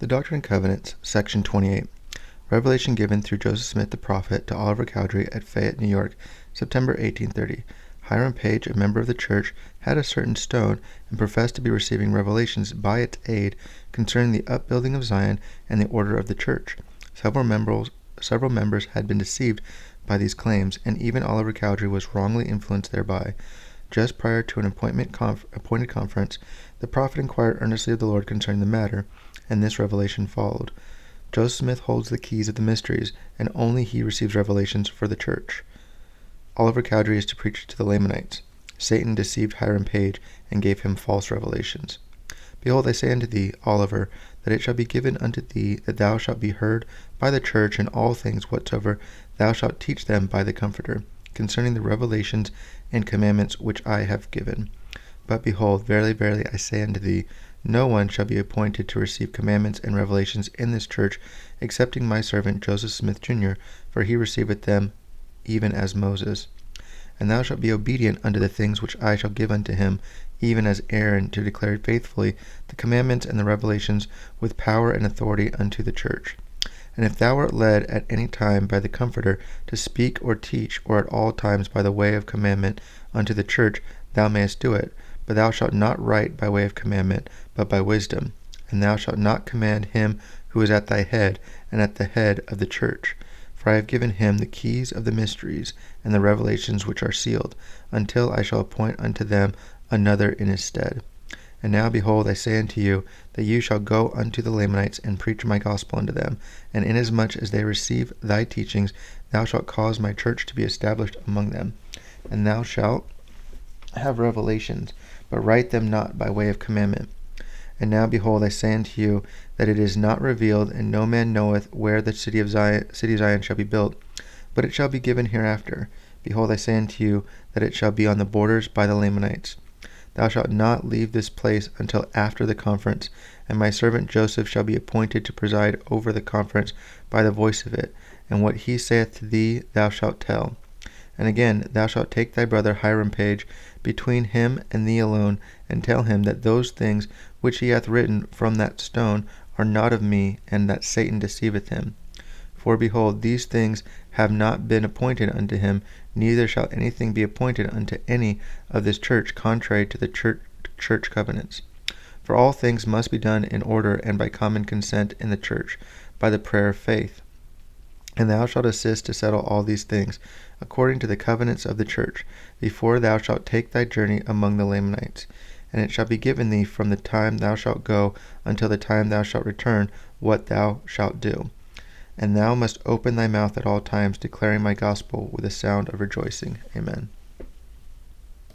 The Doctrine and Covenants Section 28. Revelation given through Joseph Smith the prophet to Oliver Cowdery at Fayette, New York, September 1830. Hiram Page, a member of the church, had a certain stone and professed to be receiving revelations by its aid concerning the upbuilding of Zion and the order of the church. Several members had been deceived by these claims, and even Oliver Cowdery was wrongly influenced thereby. Just prior to an appointed conference, the prophet inquired earnestly of the Lord concerning the matter, and this revelation followed. Joseph Smith holds the keys of the mysteries, and only he receives revelations for the church. Oliver Cowdery is to preach to the Lamanites. Satan deceived Hiram Page and gave him false revelations. Behold, I say unto thee, Oliver, that it shall be given unto thee that thou shalt be heard by the church in all things whatsoever thou shalt teach them by the Comforter, concerning the revelations and commandments which I have given. But behold, verily, verily, I say unto thee, no one shall be appointed to receive commandments and revelations in this church, excepting my servant Joseph Smith, Jr., for he receiveth them even as Moses. And thou shalt be obedient unto the things which I shall give unto him, even as Aaron, to declare faithfully the commandments and the revelations with power and authority unto the church. And if thou art led at any time by the Comforter to speak or teach, or at all times by the way of commandment unto the church, thou mayest do it. But thou shalt not write by way of commandment, but by wisdom. And thou shalt not command him who is at thy head, and at the head of the church. For I have given him the keys of the mysteries, and the revelations which are sealed, until I shall appoint unto them another in his stead. And now, behold, I say unto you, that you shall go unto the Lamanites, and preach my gospel unto them. And inasmuch as they receive thy teachings, thou shalt cause my church to be established among them. And thou shalt have revelations, but write them not by way of commandment. And now, behold, I say unto you, that it is not revealed, and no man knoweth where the city of Zion shall be built, but it shall be given hereafter. Behold, I say unto you, that it shall be on the borders by the Lamanites. Thou shalt not leave this place until after the conference, and my servant Joseph shall be appointed to preside over the conference by the voice of it, and what he saith to thee thou shalt tell. And again, thou shalt take thy brother Hiram Page between him and thee alone, and tell him that those things which he hath written from that stone are not of me, and that Satan deceiveth him. For behold, these things have not been appointed unto him, neither shall anything be appointed unto any of this church contrary to the church covenants. For all things must be done in order and by common consent in the church, by the prayer of faith. And thou shalt assist to settle all these things, according to the covenants of the church, before thou shalt take thy journey among the Lamanites. And it shall be given thee from the time thou shalt go until the time thou shalt return what thou shalt do. And thou must open thy mouth at all times, declaring my gospel with a sound of rejoicing. Amen.